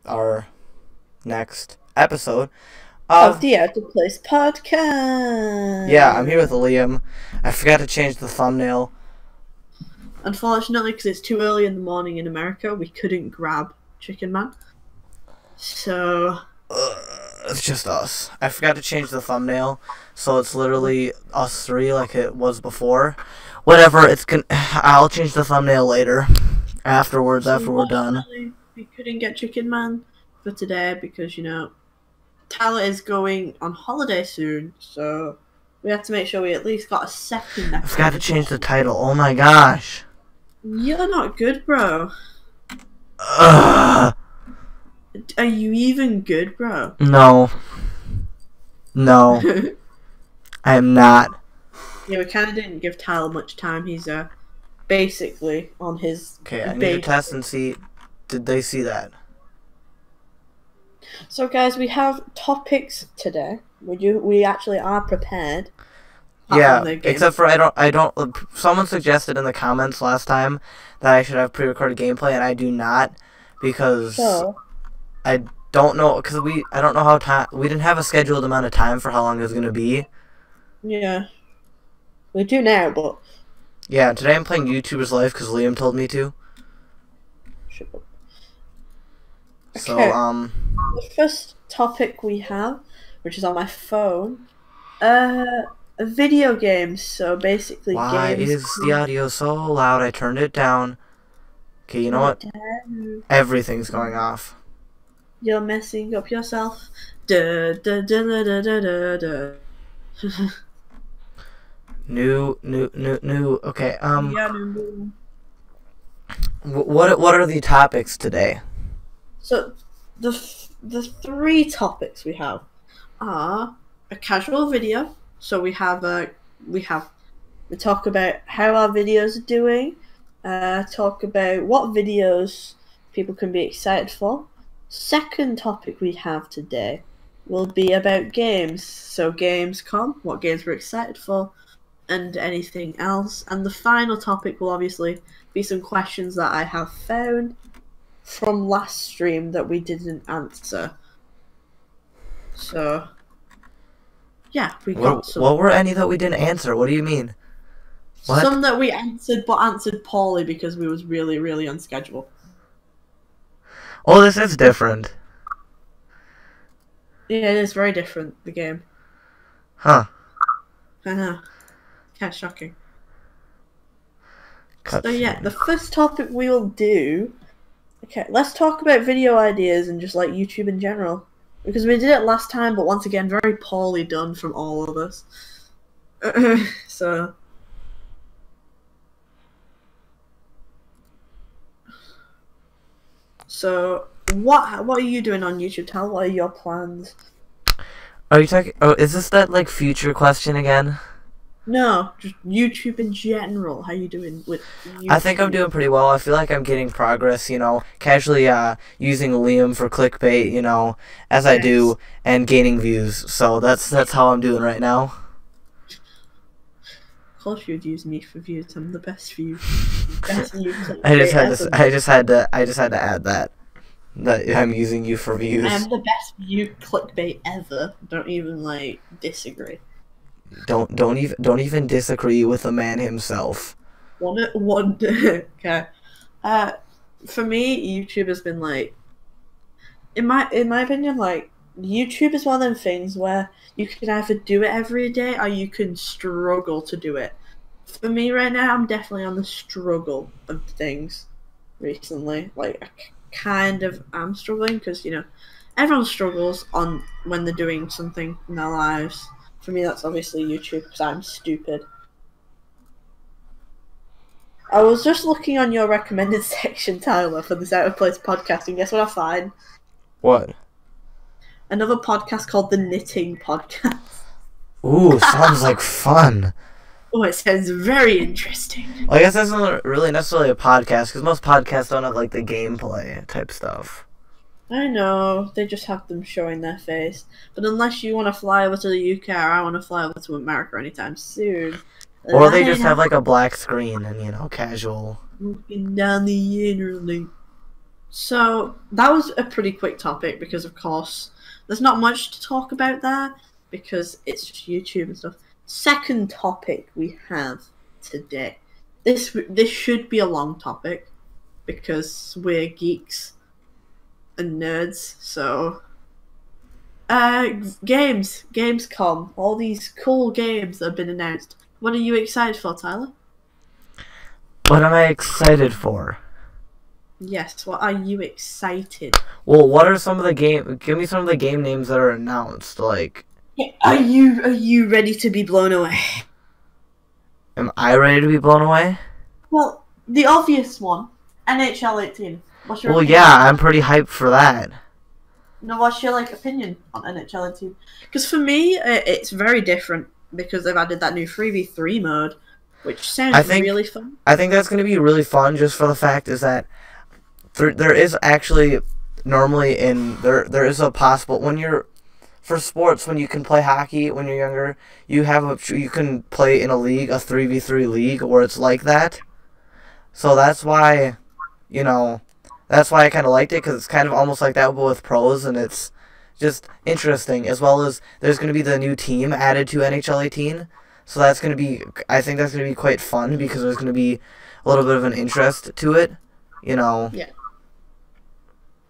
our next episode Of of. the Out of Place podcast. Yeah, I'm here with Liam. I forgot to change the thumbnail. Unfortunately, because it's too early in the morning in America, we couldn't grab Chicken Man. So, It's just us. I forgot to change the thumbnail, so it's literally us three like it was before. Whatever, I'll change the thumbnail later. Afterwards, after we're done. unfortunately, we couldn't get Chicken Man for today because, Tyler is going on holiday soon. So, we have to make sure we at least got a second I forgot to episode. change the title. Oh my gosh. You're not good, bro. Ugh. Are you even good, bro? No. No, I am not. Yeah, we kind of didn't give Tyler much time. He's basically on his Okay, I need to base. test and see. Did they see that? So, guys, we have topics today. We actually are prepared. Yeah, except for I don't. Someone suggested in the comments last time that I should have pre-recorded gameplay, and I do not because So, I don't know because I don't know how time we didn't have a scheduled amount of time for how long it was gonna be. yeah, we do now, but Yeah, today I'm playing YouTuber's Life because Liam told me to. shut up. So Okay. The first topic we have, which is on my phone, video games. So basically, why games. is the audio so loud? I turned it down. Okay, you know what? Everything's going off. You're messing up yourself. Da, da, da, da, da, da, da. New. Okay. Yeah, no. What are the topics today? So the three topics we have are a casual video. So we talk about how our videos are doing. Talk about what videos people can be excited for. Second topic we have today will be about games. So Gamescom, what games we're excited for, and anything else. And the final topic will obviously be some questions that I have found from last stream that we didn't answer. So, yeah, we got some. What were any that we didn't answer? What do you mean? What? Some that we answered, but answered poorly because we was really, really on schedule. Oh, this is different. Yeah, it is very different, the game. Huh. I know. Kind of shocking. Cut So yeah, the first topic we will do. Okay, let's talk about video ideas and just like YouTube in general. Because we did it last time, but once again, very poorly done from all of us. So. So, what are you doing on YouTube? Tell what are your plans? Are you talking? Oh, is this that like future question again? No, just YouTube in general. How you doing with YouTube? I think I'm doing pretty well. I feel like I'm getting progress, casually using Liam for clickbait, as I do, and gaining views. So that's how I'm doing right now. Of course you'd use me for views. I'm the best view. Best view I just had to add that I'm using you for views. I am the best view clickbait ever. Don't even disagree. Don't even disagree with the man himself. One okay. For me, YouTube has been in my opinion, YouTube is one of them things where you can either do it every day or you can struggle to do it. For me right now, I'm definitely on the struggle of things recently. I kind of am struggling because, everyone struggles on when they're doing something in their lives. For me, that's obviously YouTube because I'm stupid. I was just looking on your recommended section, Tyler, for this Out of Place podcast, and guess what I find? What? Another podcast called the Knitting Podcast. Ooh, sounds like fun. Oh, it sounds very interesting. Well, I guess that's not really necessarily a podcast, because most podcasts don't have, the gameplay type stuff. I know, they just have them showing their face. But unless you want to fly over to the UK or I want to fly over to America anytime soon. Or they just have, a black screen and, casual. Looking down the internet. So that was a pretty quick topic because, of course, there's not much to talk about there because it's just YouTube and stuff. Second topic we have today. This should be a long topic because we're geeks and nerds. So, Gamescom, all these cool games that have been announced. What are you excited for, Tyler? What am I excited for? Yes, what are you excited? Well, what are some of the game? Give me some of the game names that are announced. Like, are you ready to be blown away? am I ready to be blown away? Well, the obvious one, NHL 18. What's your opinion? Yeah, I'm pretty hyped for that. No, what's your opinion on NHL 18? Because for me, it's very different because they've added that new 3v3 mode, which sounds really fun. I think that's going to be really fun just for the fact is that there is actually normally there is a possible when you're for sports when you can play hockey when you're younger you can play in a league, a 3v3 league where it's like that. So that's why that's why I kind of liked it, because it's kind of almost like that but with pros, and it's just interesting, as well as there's going to be the new team added to NHL 18. So I think that's going to be quite fun because there's going to be a little bit of an interest to it, Yeah.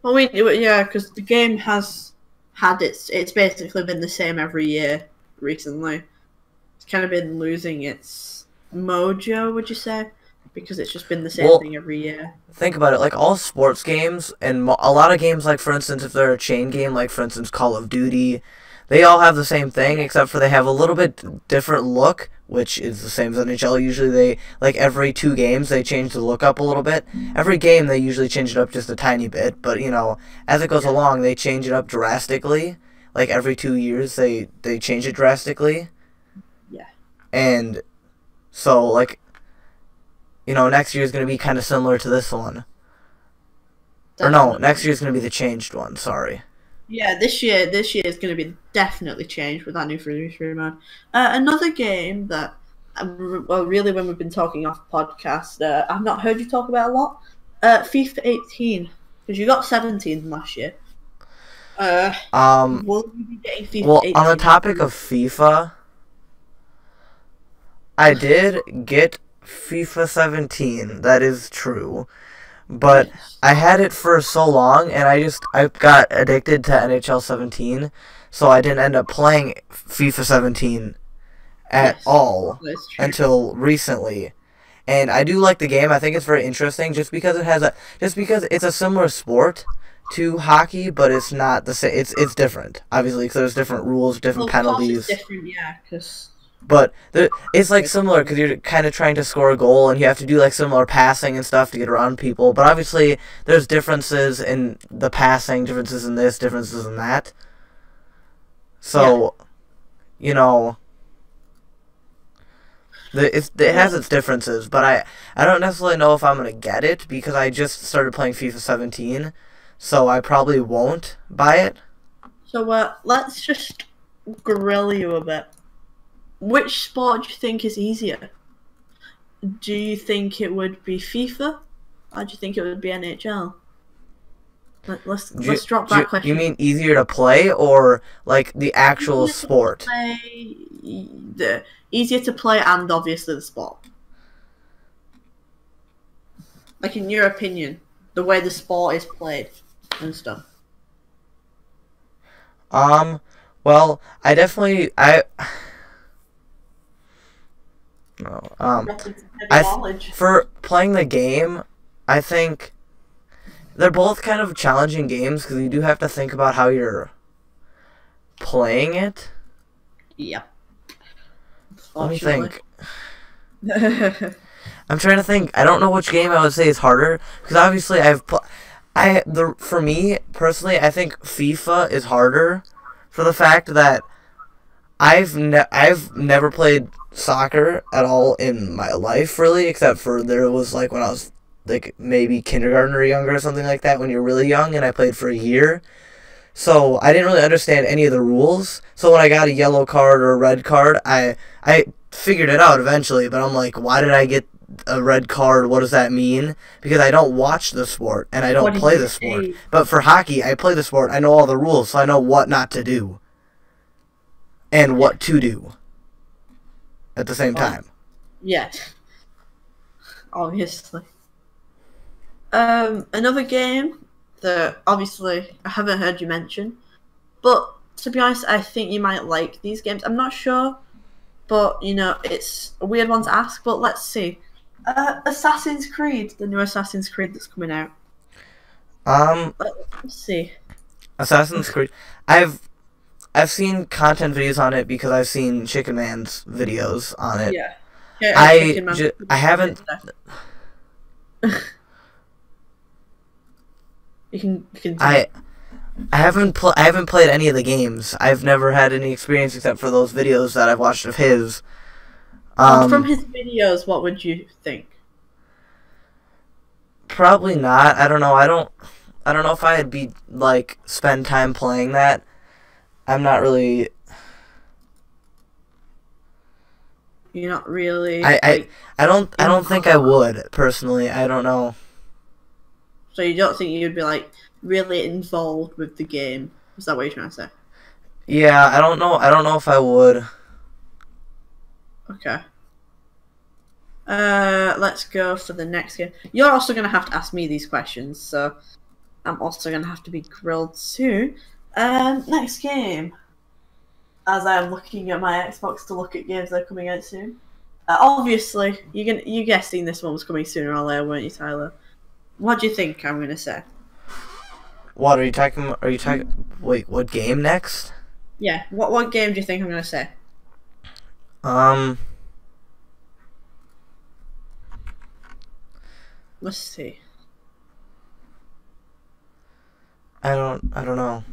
Well, because the game has had it's basically been the same every year recently. It's kind of been losing its mojo, would you say? Because it's just been the same thing every year. Think about it, like all sports games and a lot of games, like for instance, if they're a chain game, like for instance Call of Duty, they all have the same thing except for they have a little bit different look, which is the same as NHL. Usually they, like every 2 games, they change the look up a little bit. Every game they usually change it up just a tiny bit, but as it goes along, they change it up drastically. Like every 2 years they change it drastically. Yeah. And so next year is going to be kind of similar to this one. Definitely. Or no, next year is going to be the changed one, sorry. Yeah, this year is going to be definitely changed with that new 3v3 mode. Another game that, really when we've been talking off podcast, I've not heard you talk about a lot, FIFA 18, because you got 17 last year. Will you be getting FIFA 18? On the topic of FIFA, I did get FIFA 17, that is true. But yes. I had it for so long, and I got addicted to NHL 17, so I didn't end up playing FIFA 17 at all until recently. And I do like the game. I think it's very interesting, just because it's a similar sport to hockey, but it's not the same. It's different, obviously, because there's different rules, different penalties. It's different, yeah, because. But it's similar because you're kind of trying to score a goal and you have to do similar passing and stuff to get around people. But obviously there's differences in the passing, differences in this, differences in that. So, it has its differences. But I don't necessarily know if I'm going to get it because I just started playing FIFA 17. So I probably won't buy it. So let's just grill you a bit. Which sport do you think is easier? Do you think it would be FIFA, or do you think it would be NHL? Let's drop that question. You mean easier to play, or the actual sport? Easier to play, and obviously the sport. In your opinion, the way the sport is played and stuff. Well, for playing the game, I think they're both kind of challenging games because you do have to think about how you're playing it. Yep. Let me think. I'm trying to think. I don't know which game I would say is harder because obviously for me personally, I think FIFA is harder for the fact that I've never played soccer at all in my life, really, except for there was when I was maybe kindergarten or younger or something like that, when you're really young, and I played for a year. So I didn't really understand any of the rules. So when I got a yellow card or a red card, I figured it out eventually, but I'm why did I get a red card, what does that mean? Because I don't watch the sport and I don't play the sport. But for hockey, I play the sport. I know all the rules, so I know what not to do and what to do at the same time. Yeah, obviously. Another game that obviously I haven't heard you mention, but to be honest, I think you might like these games. I'm not sure, but you know, it's a weird one to ask, but let's see. Assassin's Creed, the new Assassin's Creed that's coming out. Let's see. Assassin's Creed. I've seen content videos on it because I've seen Chicken Man's videos on it. Yeah. I haven't. You can. I haven't played any of the games. I've never had any experience except for those videos that I've watched of his. From his videos, what would you think? Probably not. I don't know. I don't know if I'd be like spend time playing that. I'm not really. You're not really. I don't think I would personally. I don't know. So you don't think you'd be like really involved with the game? Is that what you're trying to say? Yeah, I don't know. I don't know if I would. Okay. Let's go for the next game. You're also gonna have to ask me these questions, so I'm also gonna have to be grilled soon. Next game. As I'm looking at my Xbox to look at games that are coming out soon. Obviously, you guessing this one was coming sooner or later, weren't you, Tyler? What do you think I'm gonna say? What are you talking? Are you talking? Wait, what game next? Yeah. What game do you think I'm gonna say? Let's see. I don't know.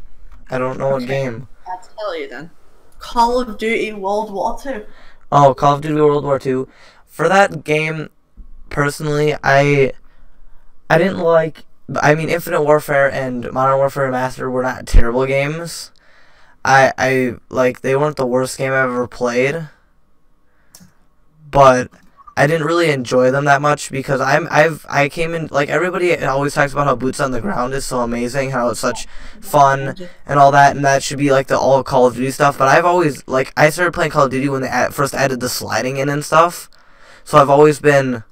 I don't know what game. I'll tell you then. Call of Duty World War II. Oh, Call of Duty World War II. For that game, personally, I didn't like. I mean, Infinite Warfare and Modern Warfare Remastered were not terrible games. I like they weren't the worst game I've ever played. But I didn't really enjoy them that much because I came in like everybody always talks about how Boots on the Ground is so amazing, how it's such fun and all that, and that should be like the all Call of Duty stuff. But I've always like I started playing Call of Duty when they first added the sliding in and stuff, so I've always done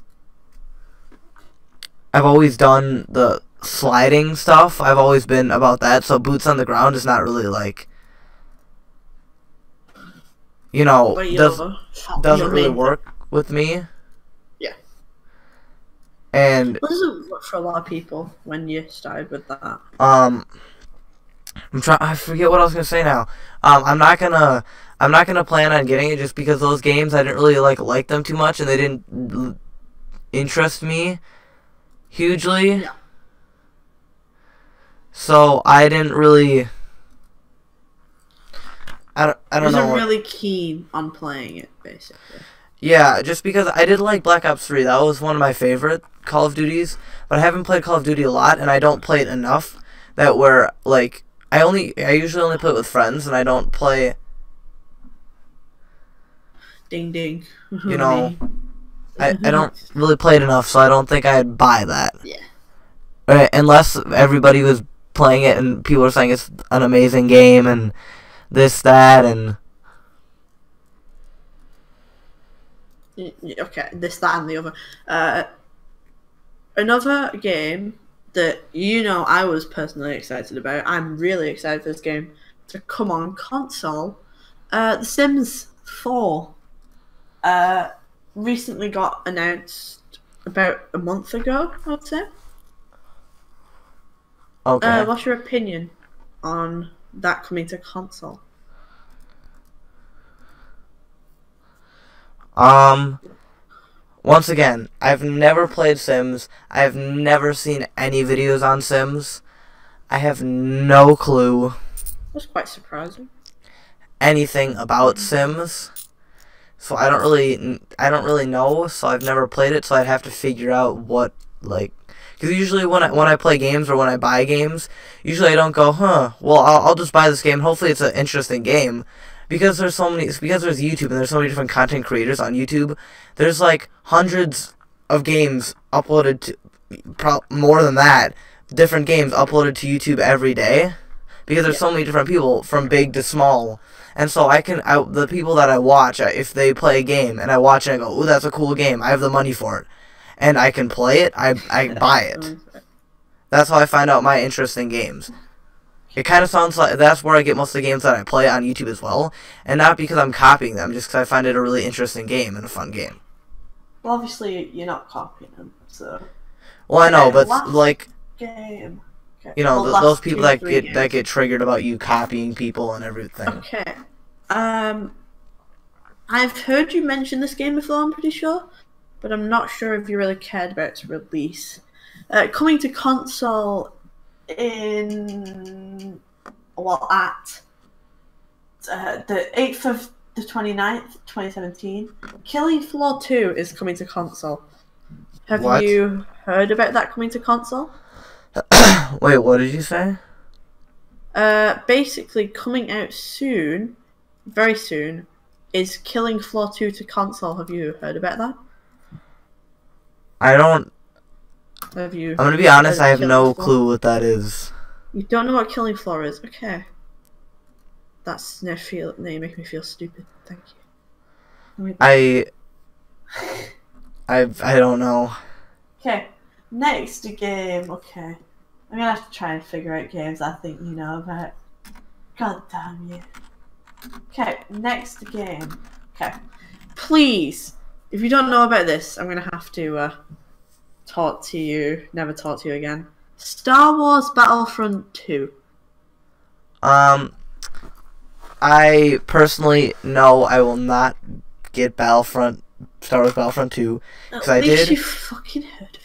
the sliding stuff. I've always been about that. So Boots on the Ground is not really like, you know, doesn't really work with me. Yeah. And it doesn't work for a lot of people when you started with that. I forget what I was gonna say now. I'm not gonna plan on getting it just because those games I didn't really like them too much and they didn't interest me hugely. Yeah. So I didn't really. I don't know. I wasn't really keen on playing it, basically. Yeah, just because I did like Black Ops 3. That was one of my favorite Call of Duties. But I haven't played Call of Duty a lot, and I don't play it enough that where, like, I usually only play it with friends, and I don't play... Ding ding. You know, I don't really play it enough, so I don't think I'd buy that. Yeah. Unless everybody was playing it and people were saying it's an amazing game and this, that, and... Okay, this, that, and the other. Another game that you know I was personally excited about. I'm really excited for this game to come on console. The Sims 4 recently got announced about a month ago, I'd say. Okay. What's your opinion on that coming to console? Once again, I've never played Sims. I've never seen any videos on Sims. I have no clue. That's quite surprising. Anything about Sims. So I don't really know, so I've never played it, so I'd have to figure out what, like, because usually when I play games or when I buy games, usually I don't go, well, I'll just buy this game, hopefully it's an interesting game. Because there's YouTube and there's so many different content creators on YouTube, there's like hundreds of games uploaded to more than that, different games uploaded to YouTube every day, because there's so many different people from big to small, and so the people that I watch, if they play a game and I watch it, I go, ooh, that's a cool game, I have the money for it, and I can play it, I buy it. That's how I find out my interest in games. It kind of sounds like that's where I get most of the games that I play on YouTube as well, and not because I'm copying them, just because I find it a really interesting game and a fun game. Well, obviously you're not copying them, so. Well, I know, but like, game. Okay. You know, well, those people that games. get triggered about you copying people and everything. Okay. I've heard you mention this game before, I'm pretty sure, but I'm not sure if you really cared about its release. Coming to console in at the 8th of the 29th, 2017. Killing Floor 2 is coming to console. Have you heard about that coming to console? Wait, what did you say? Basically coming out soon, very soon, is Killing Floor 2 to console. Have you heard about that? I don't. Have you? I'm gonna be honest. I have no clue what that is. You don't know what Killing Floor is? Okay. That's now you make me feel stupid. Thank you. I don't know. Okay. Next game. Okay. I'm gonna have to try and figure out games I think you know about. God damn you. Okay. Next game. Okay. Please, if you don't know about this, I'm gonna have to never talk to you again. Star Wars Battlefront 2. I personally know I will not get Star Wars Battlefront 2, because I did. You fucking heard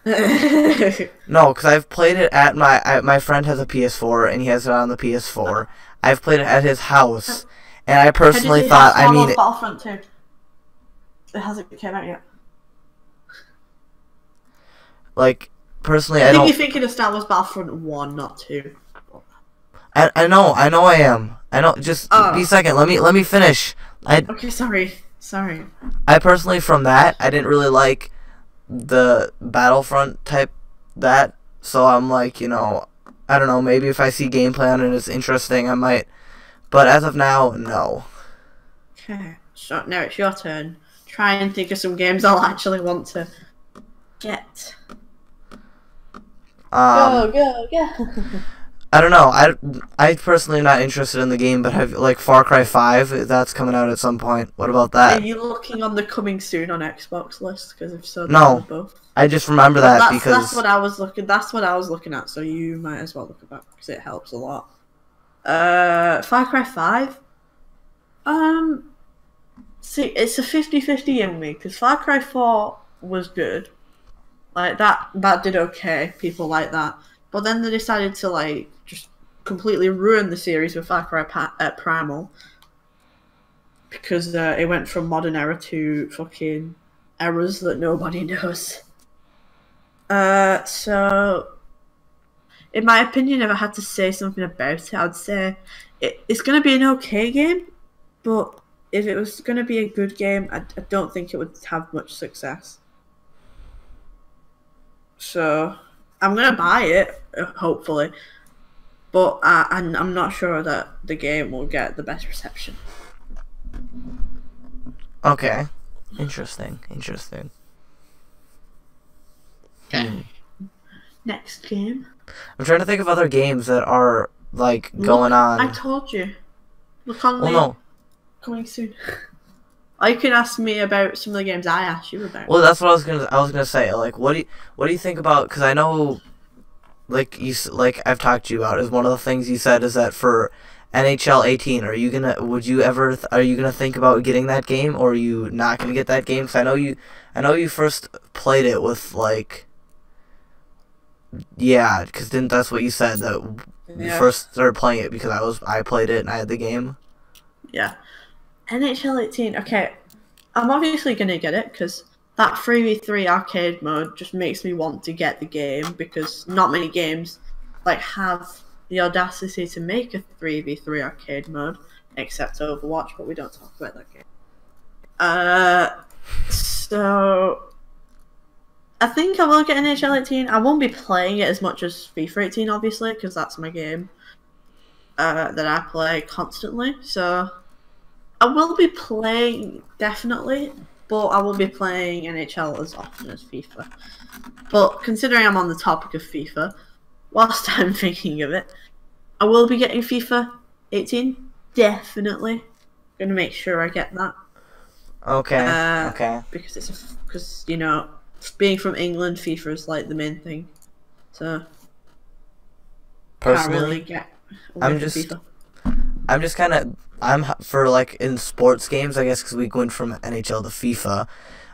of it. No, because I've played it at my friend has a PS4 and he has it on the PS4. I've played it at his house, and I personally thought, Star Wars Battlefront 2. It hasn't come out yet. Like, personally, I think you're thinking of Star Wars Battlefront 1, not 2. I know I am. I know, just be a second, let me finish. Okay, sorry. I personally, from that, I didn't really like the Battlefront type so I'm like, you know, I don't know, maybe if I see gameplay on it and it's interesting, I might, but as of now, no. Okay, so now it's your turn. Try and think of some games I'll actually want to get. Go. I don't know. I personally am not interested in the game, but have like Far Cry 5. That's coming out at some point. What about that? Are you looking on the coming soon on Xbox list? Because if so, no. Both. I just remember that because that's what I was looking. That's what I was looking at. So you might as well look at that because it helps a lot. Far Cry 5. See, it's a 50-50 in me because Far Cry 4 was good. Like that did okay. People like that. But then they decided to like just completely ruin the series with Far Cry Primal because it went from modern era to fucking eras that nobody knows. So, in my opinion, if I had to say something about it, I'd say it's going to be an okay game, but if it was going to be a good game, I don't think it would have much success. So, I'm going to buy it, hopefully, but I'm not sure that the game will get the best reception. Okay. Interesting. Okay. Next game. I'm trying to think of other games that are, like, going on. I told you. Look on no. Coming soon. Or you can ask me about some of the games I asked you about. Well, that's what I was gonna say. Like, what do you think about? Because I know, like I've talked to you about, is one of the things you said is that for NHL 18, are you gonna think about getting that game, or are you not gonna get that game? Because I know you first played it with like. Yeah, because that's what you said, that you first started playing it because I played it and I had the game. Yeah. NHL 18, okay. I'm obviously going to get it because that 3v3 arcade mode just makes me want to get the game because not many games like have the audacity to make a 3v3 arcade mode except Overwatch, but we don't talk about that game. So I think I will get NHL 18. I won't be playing it as much as FIFA 18, obviously, because that's my game that I play constantly. So I will be playing, definitely, but I will be playing NHL as often as FIFA. But considering I'm on the topic of FIFA, whilst I'm thinking of it, I will be getting FIFA 18. Definitely. Going to make sure I get that. Okay. Okay. Because you know, being from England, FIFA is like the main thing. So Personally, can't really get I'm away from just FIFA. I'm just kind of for like in sports games, I guess, because we went from NHL to FIFA.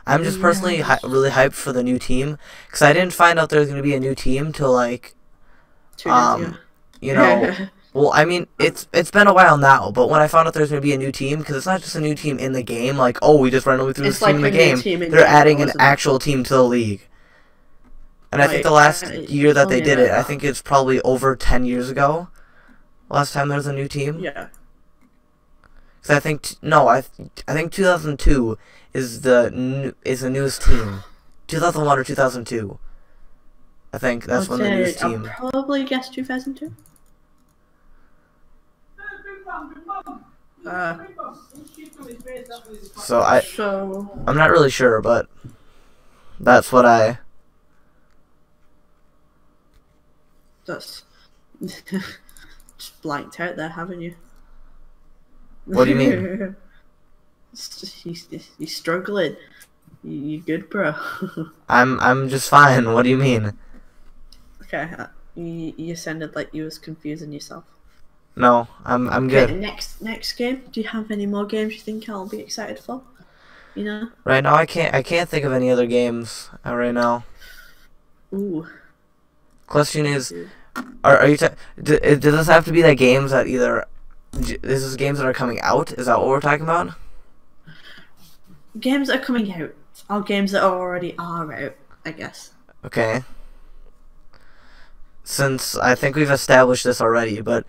I'm just personally really hyped for the new team because I didn't find out there was gonna be a new team till like 2 days ago. you know. Well, I mean, it's been a while now, but when I found out there's going to be a new team, because it's not just a new team in the game, like, oh, we just randomly threw this team in the game, they're adding an actual team to the league. And I think the last year that they did it, I think it's probably over 10 years ago, last time there was a new team. Yeah. Because I think, I think 2002 is the newest team. 2001 or 2002. I think that's when the newest team. I'll probably guess 2002. I'm not really sure, but that's what I. That's just blanked out there, haven't you? What do you mean? It's just, you're struggling. You good, bro? I'm just fine. What do you mean? Okay, you sounded like you was confusing yourself. No, I'm good. Next game. Do you have any more games you think I'll be excited for? You know. Right now, I can't think of any other games right now. Ooh. Question is, are you? Does this have to be like games that either? This is games that are coming out. Is that what we're talking about? Games that are coming out, or games that already are out, I guess. Okay. Since I think we've established this already, but.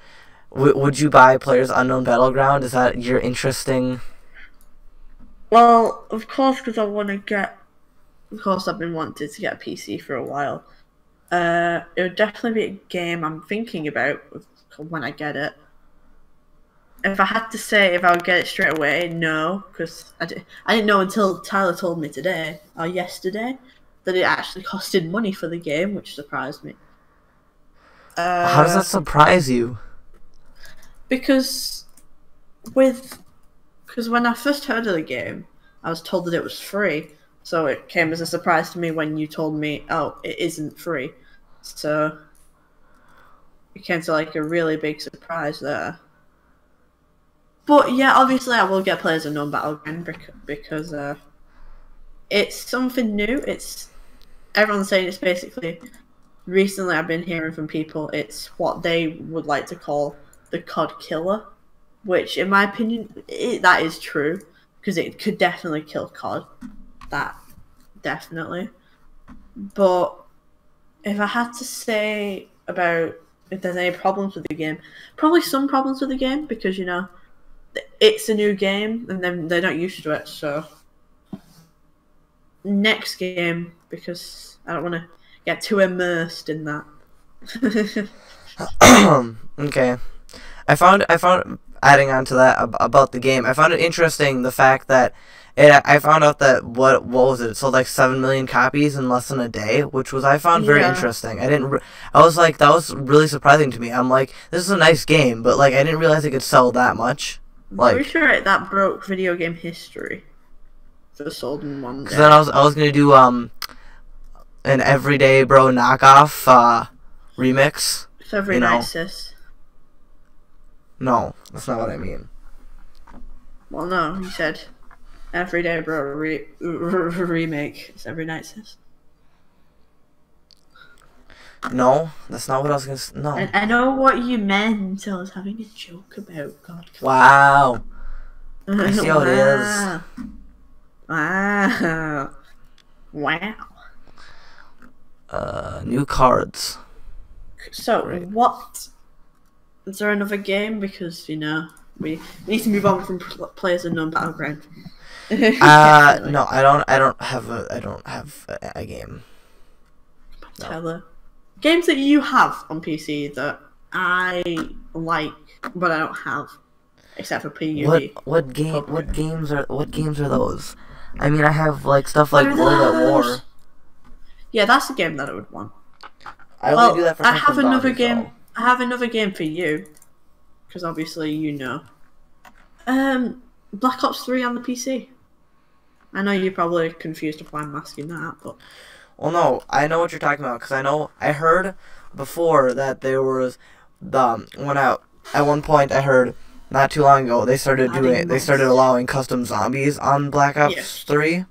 Would you buy PlayerUnknown's Battleground? Is that your interesting? Well, of course, because I want to get. Of course, I've been wanting to get a PC for a while. It would definitely be a game I'm thinking about when I get it. If I had to say if I would get it straight away, no, because I didn't know until Tyler told me today or yesterday that it actually costed money for the game, which surprised me. How does that surprise you? Because when I first heard of the game, I was told that it was free, so it came as a surprise to me when you told me, oh, it isn't free. So it came to like a really big surprise there. But yeah, obviously I will get PlayerUnknown's Battleground because it's something new. Everyone's saying it's basically. Recently, I've been hearing from people it's what they would like to call the COD killer, which in my opinion that is true because it could definitely kill COD, that definitely. But if I had to say about if there's any problems with the game, probably some problems with the game because you know it's a new game and then they're not used to it. So next game, because I don't want to get too immersed in that. Okay. I found adding on to that about the game. I found it interesting the fact that I found out that what was it? It sold like 7 million copies in less than a day, which I found very interesting. I was like, that was really surprising to me. I'm like, this is a nice game, but like I didn't realize it could sell that much. Like, pretty sure that broke video game history. For sold in one day. Because then I was gonna do an Everyday Bro knockoff remix. It's every night, sis. No, that's not what I mean. Well, no, you said Everyday Bro remake. It's every night, sis. No, that's not what I was gonna say. No. I know what you meant. I was having a joke about God. Wow. I see how it is. Wow. Wow. New cards. So, what? Is there another game? Because, you know, we need to move on from PlayerUnknown's Battleground. No, I don't have a game. Teller. Games that you have on PC that I like, but I don't have, except for PUD. What games are those? I mean, I have like stuff like What are World at War. those? Yeah, that's a game that I would want. I only do that for I have custom another zombies, game. though. I have another game for you, because obviously you know. Black Ops 3 on the PC. I know you're probably confused of why I'm asking that, but Well, no, I know what you're talking about because I heard before that there was at one point I heard not too long ago they started allowing custom zombies on Black Ops 3,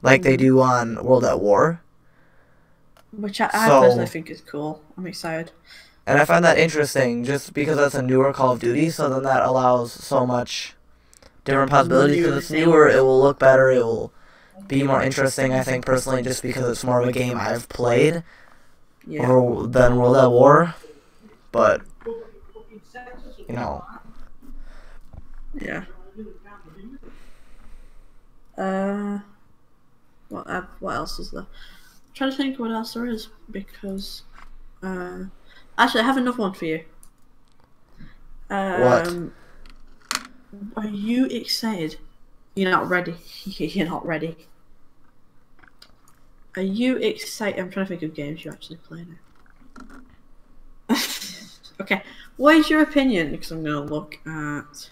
like they do on World at War. Which I personally think is cool. I'm excited. And I find that interesting just because that's a newer Call of Duty, so then that allows so much different possibilities. Because it's newer, it will look better, it will be more interesting, I think, personally, just because it's more of a game I've played than World at War. But, you know. Yeah. What else is there? I'm trying to think what else there is, because actually I have another one for you. What? Are you excited? You're not ready. You're not ready. Are you excited? I'm trying to think of games you actually play now. Okay, what is your opinion? Because I'm going to look at...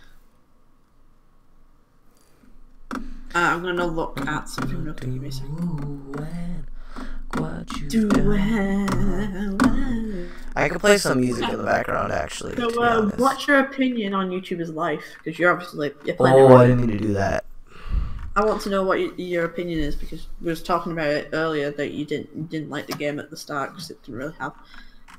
I'm going to look at something real quick. Give me a second. I could play some music in the background, actually. So, what's your opinion on YouTuber's life? Because you're obviously... I didn't mean to do that. I want to know what your opinion is, because we was talking about it earlier that you didn't like the game at the start because it didn't really have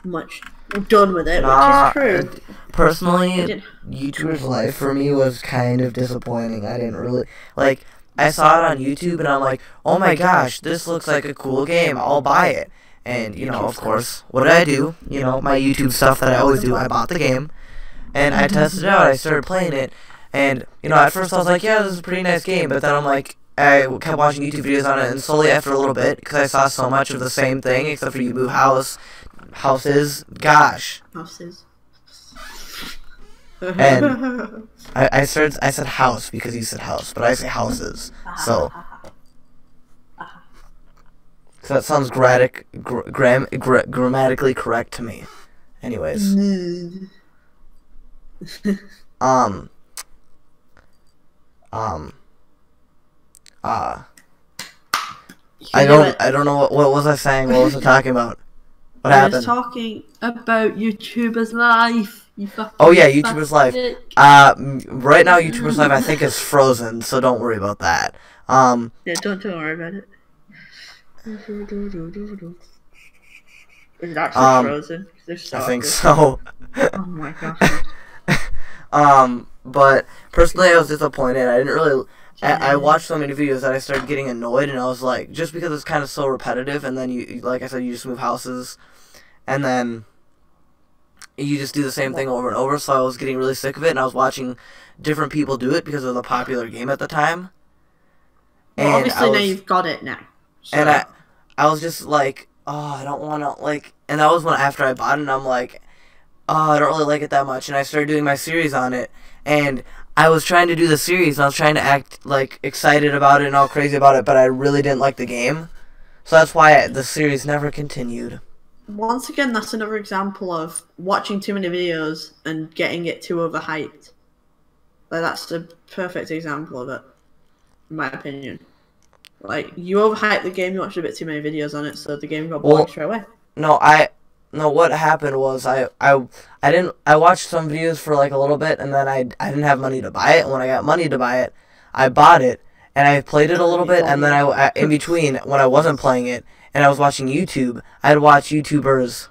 much done with it, which is true. Personally, YouTuber's life for me was kind of disappointing. I didn't really like. I saw it on YouTube and I'm like, oh my gosh, this looks like a cool game. I'll buy it. And you know, of course, what did I do? You know, my YouTube stuff that I always do. I bought the game and I tested it out. I started playing it. And, you know, at first I was like, yeah, this is a pretty nice game, but then I'm like, I kept watching YouTube videos on it, and slowly after a little bit, because I saw so much of the same thing, except for you move houses, gosh. Houses. And I said house because you said house, but I say houses, so that sounds grammatically correct to me. Anyways. I don't know what was I saying? What was I talking about? What happened? I was talking about YouTuber's life. Oh yeah, YouTuber's life. Right now YouTuber's life I think is frozen, so don't worry about that. Yeah, don't worry about it. Is it actually frozen? I think so. Oh my gosh. But personally I was disappointed. I didn't really I watched so many videos that I started getting annoyed, and I was like, just because it's kind of so repetitive, and then you, like I said, you just move houses, and then you just do the same thing over and over, so I was getting really sick of it, and I was watching different people do it because it was a popular game at the time. Well, obviously now you've got it now. So. And I was just like, oh, I don't want to, like, and that was when after I bought it, and I'm like, oh, I don't really like it that much, and I started doing my series on it, and I was trying to do the series, and I was trying to act, like, excited about it and all crazy about it, but I really didn't like the game. So that's why the series never continued. Once again, that's another example of watching too many videos and getting it too overhyped. Like, that's the perfect example of it, in my opinion. Like, you overhyped the game, you watched a bit too many videos on it, so the game got boring straight away. No, what happened was I watched some videos for like a little bit, and then I didn't have money to buy it. And when I got money to buy it, I bought it, and I played it a little bit, and then I in between when I wasn't playing it and I was watching YouTube, I'd watch YouTubers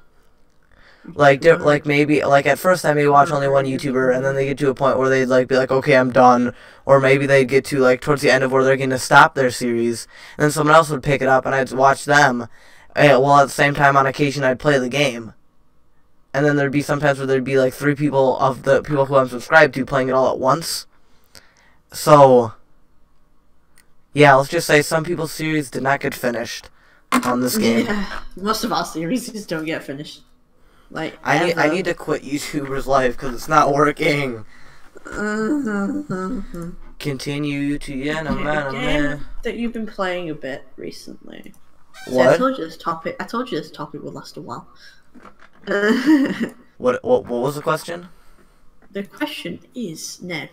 like maybe like at first I may watch only one YouTuber, and then they get to a point where they'd like be like, okay, I'm done, or maybe they'd get to like towards the end of where they're going to stop their series, and then someone else would pick it up, and I'd watch them. Well, at the same time, on occasion, I'd play the game. And then there'd be sometimes where there'd be like 3 people of the people who I'm subscribed to playing it all at once. So, yeah, let's just say some people's series did not get finished. on this game. Yeah, most of our series just don't get finished. Like I need to quit YouTuber's life because it's not working. Continue to game that you've been playing a bit recently. What? See, I told you this topic would last a while. What was the question? The question is now.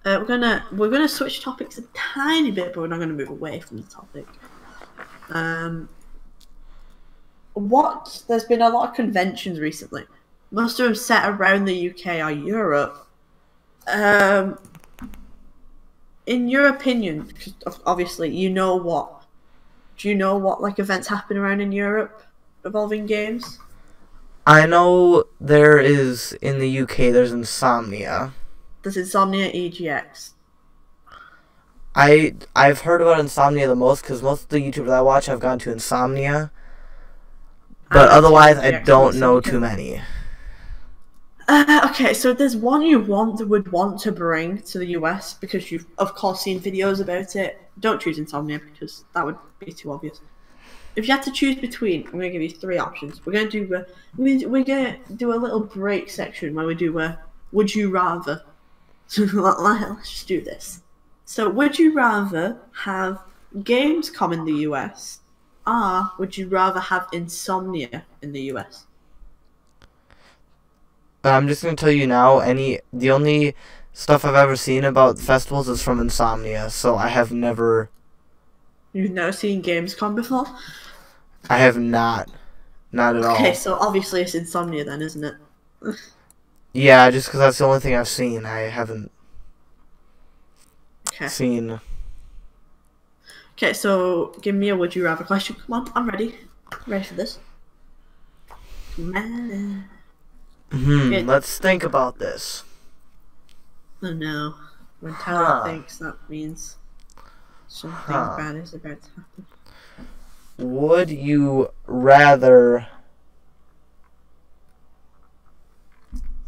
We're gonna switch topics a tiny bit, but we're not gonna move away from the topic. There's been a lot of conventions recently. Most of them set around the UK or Europe. In your opinion, because obviously do you know what like events happen around in Europe involving games? I know there is in the UK. There's Insomnia. There's Insomnia EGX. I've heard about Insomnia the most because most of the YouTubers I watch have gone to Insomnia, but otherwise I don't know too many. Okay, so there's one you would want to bring to the US because you've of course seen videos about it. Don't choose Insomnia because that would be too obvious. If you had to choose between, I'm gonna give you 3 options. We're gonna do a little break section where we do would you rather. So let's just do this. So would you rather have Gamescom in the US, or would you rather have Insomnia in the US? I'm just gonna tell you now. The only stuff I've ever seen about festivals is from Insomnia, so I have never. You've never seen Gamescom before? I have not at all. Okay, so obviously it's Insomnia then, isn't it? Yeah, just because that's the only thing I've seen. I haven't seen. Okay, so give me a would you rather question. Come on, I'm ready. I'm ready for this. Come on. Let's think about this. Oh no. When Tyler thinks, that means something bad is about to happen. Would you rather...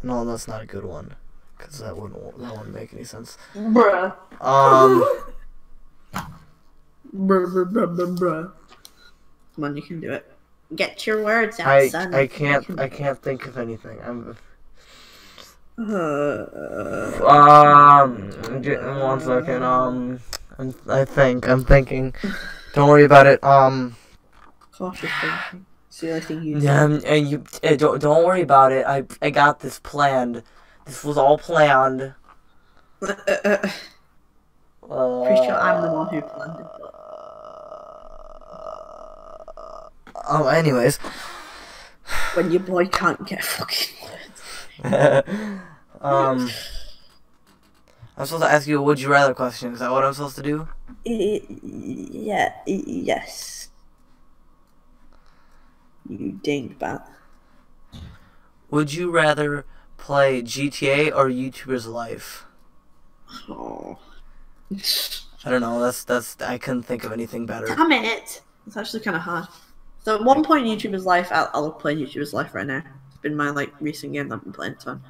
No, that's not a good one. Because that wouldn't make any sense. Bruh. Bruh. Come on, you can do it. Get your words out, son. I can't think of anything. One second. I'm thinking. Don't worry about it. Cautious thinking. It's the only thing you do. And you don't worry about it. I got this planned. This was all planned. Pretty sure I'm the one who planned it. Anyways. When your boy can't get fucking words. I'm supposed to ask you a would you rather question. Is that what I'm supposed to do? Yes. You dingbat. Would you rather play GTA or YouTuber's Life? Oh. I don't know. That's. I couldn't think of anything better. Damn it! It's actually kind of hard. So at one point in YouTuber's Life, I'll play YouTuber's Life right now. It's been my recent game that I've been playing. So,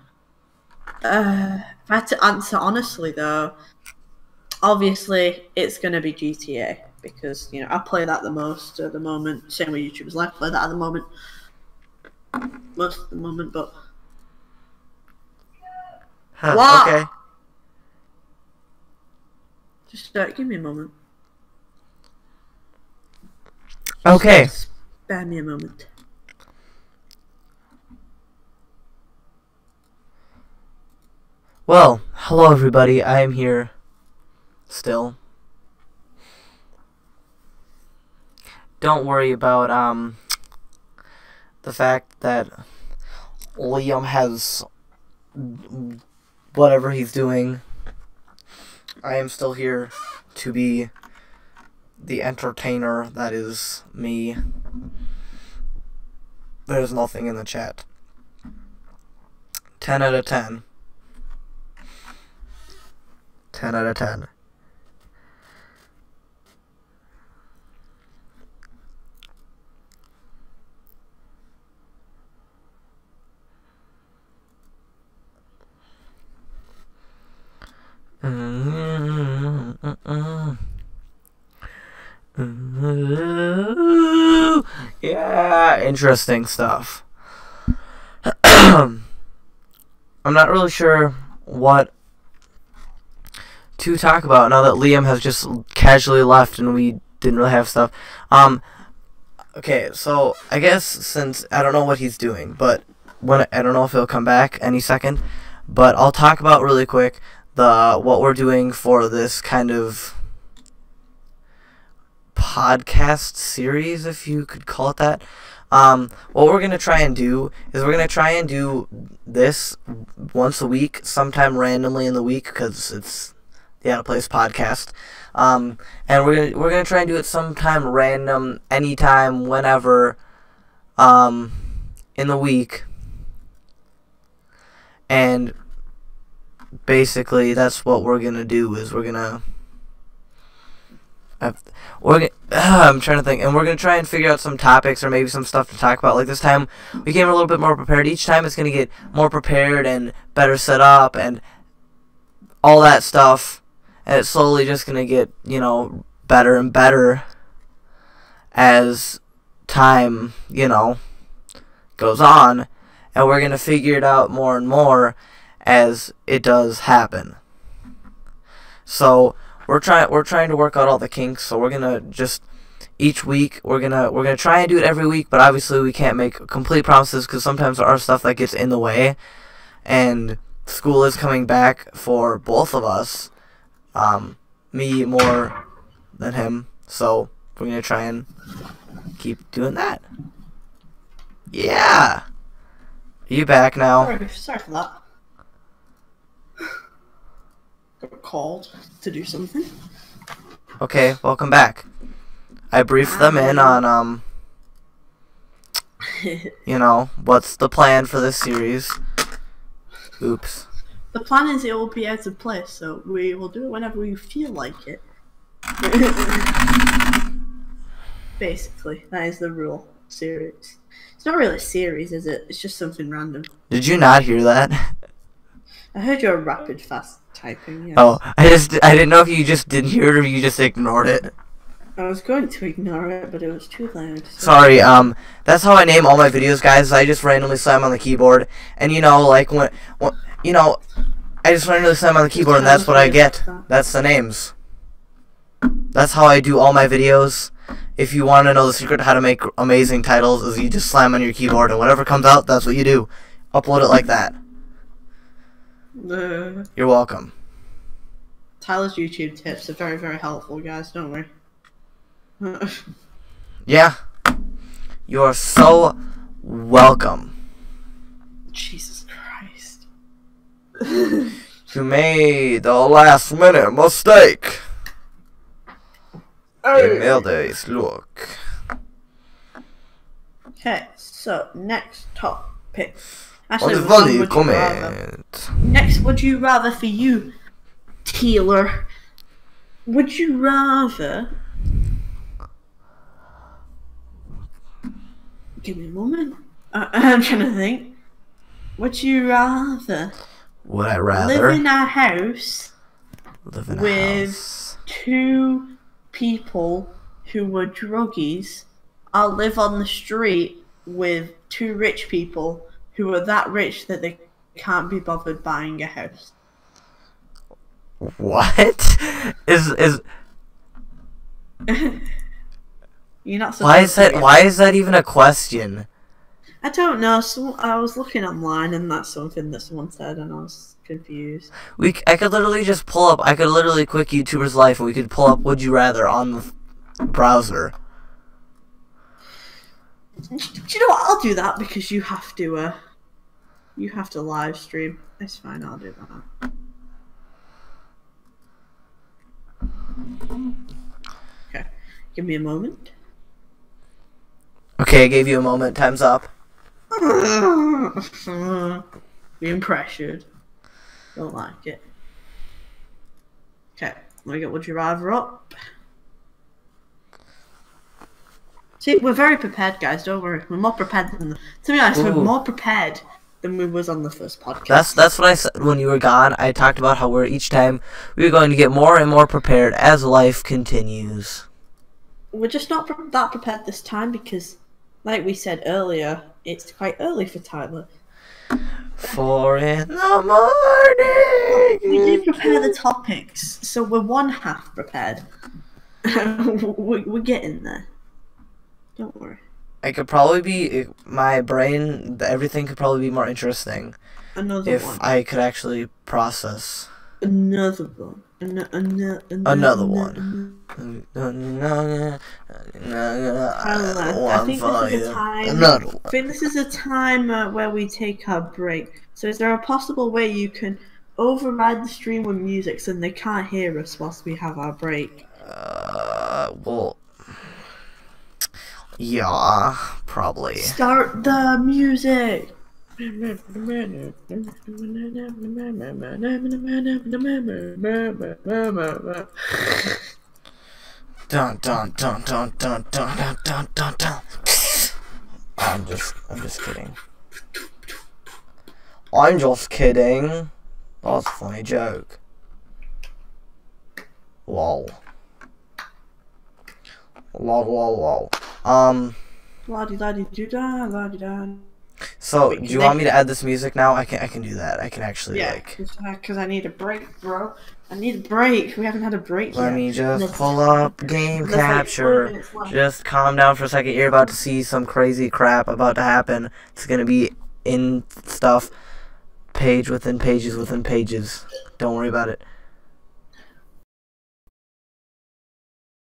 if I had to answer honestly though, obviously it's gonna be GTA because I play that the most at the moment. Same with YouTuber's Life, play that at the moment, most of the moment. But what? Okay. Just give me a moment. Okay. Spare me a moment. Well, hello everybody. I am here still. Don't worry about the fact that Liam has whatever he's doing. I am still here to be the entertainer that is me. There's nothing in the chat. 10 out of 10. 10 out of 10. interesting stuff. I'm not really sure what to talk about now that Liam has just casually left and we didn't really have stuff. Okay, so I guess since I don't know what he's doing, but I don't know if he'll come back any second, but I'll talk about really quick what we're doing for this kind of podcast series, if you could call it that. What we're gonna try and do is we're gonna try and do this once a week, sometime randomly in the week, because it's the Out of Place podcast. And we're gonna try and do it sometime random, anytime, whenever, in the week. And basically, that's what we're gonna do. Is I'm trying to think, and we're gonna try and figure out some topics or maybe some stuff to talk about. Like this time, we came a little bit more prepared. Each time, it's gonna get more prepared and better set up and all that stuff. And it's slowly just gonna get, better and better as time, goes on. And we're gonna figure it out more and more as it does happen. So we're trying to work out all the kinks. So we're gonna just each week we're gonna try and do it every week. But obviously we can't make complete promises because sometimes there are stuff that gets in the way. And school is coming back for both of us. Me more than him. So we're gonna try and keep doing that. Yeah. Are you back now? Sorry for that. Got called to do something. Okay, welcome back. I briefed them in on, what's the plan for this series. Oops. The plan is it will be out of place, so we will do it whenever we feel like it. Basically, that is the rule. Series. It's not really a series, is it? It's just something random. Did you not hear that? I heard your rapid fast typing. Yes. Oh, I didn't know if you just didn't hear it or you just ignored it. I was going to ignore it, but it was too loud. So. Sorry, that's how I name all my videos, guys. I just randomly slam on the keyboard, and like when I just randomly slam on the keyboard, and that's what I get. That's the names. That's how I do all my videos. If you want to know the secret to how to make amazing titles, is you just slam on your keyboard, and whatever comes out, that's what you do. Upload it like that. You're welcome. Tyler's YouTube tips are very, very helpful, guys. Don't worry. Yeah. You are so welcome. Jesus Christ. You made a last minute mistake. Email days, look. Okay, so next topic. Next, would you rather for you, Taylor? Would you rather? Give me a moment. I'm trying to think. Would you rather? Would I rather live in a house with two people who were druggies, or live on the street with two rich people who are that rich that they can't be bothered buying a house? What? Is You're not why is that even a question? I don't know. So I was looking online and that's something that someone said and I was confused. I could literally just pull up. I could literally quick YouTuber's life and we could pull up Would You Rather on the browser. Do you know what? I'll do that because you have to live stream. It's fine. I'll do that. Okay. Give me a moment. Okay, I gave you a moment. Time's up. Being pressured. Don't like it. Okay, let me get Would You Rather up. See, we're very prepared, guys. Don't worry. We're more prepared than to be honest. We're more prepared than we was on the first podcast. That's what I said when you were gone. I talked about how each time we were going to get more and more prepared as life continues. We're just not that prepared this time because like we said earlier, it's quite early for Tyler. 4 in the morning. We did prepare the topics, so we're one half prepared. We're getting there. Don't worry. It could probably be my brain. Everything could probably be more interesting Another if one. I could actually process. Another one. Another one. I think this is a time. Another one. I think this is a time where we take our break. So, is there a possible way you can override the stream with music so they can't hear us whilst we have our break? Well, yeah, probably. Start the music. Dun dun dun dun dun dun dun dun dun dun. I'm just kidding. I'm just kidding. That was a funny joke. Lol. Lol lol lol. La-di-da-di-do-da, la-di-da. So, do you want me to add this music now? I can do that. I can actually, like... because I need a break, bro. I need a break. We haven't had a break yet. Let me just pull up game capture. Just calm down for a second. You're about to see some crazy crap about to happen. It's gonna be in stuff. Page within pages within pages. Don't worry about it.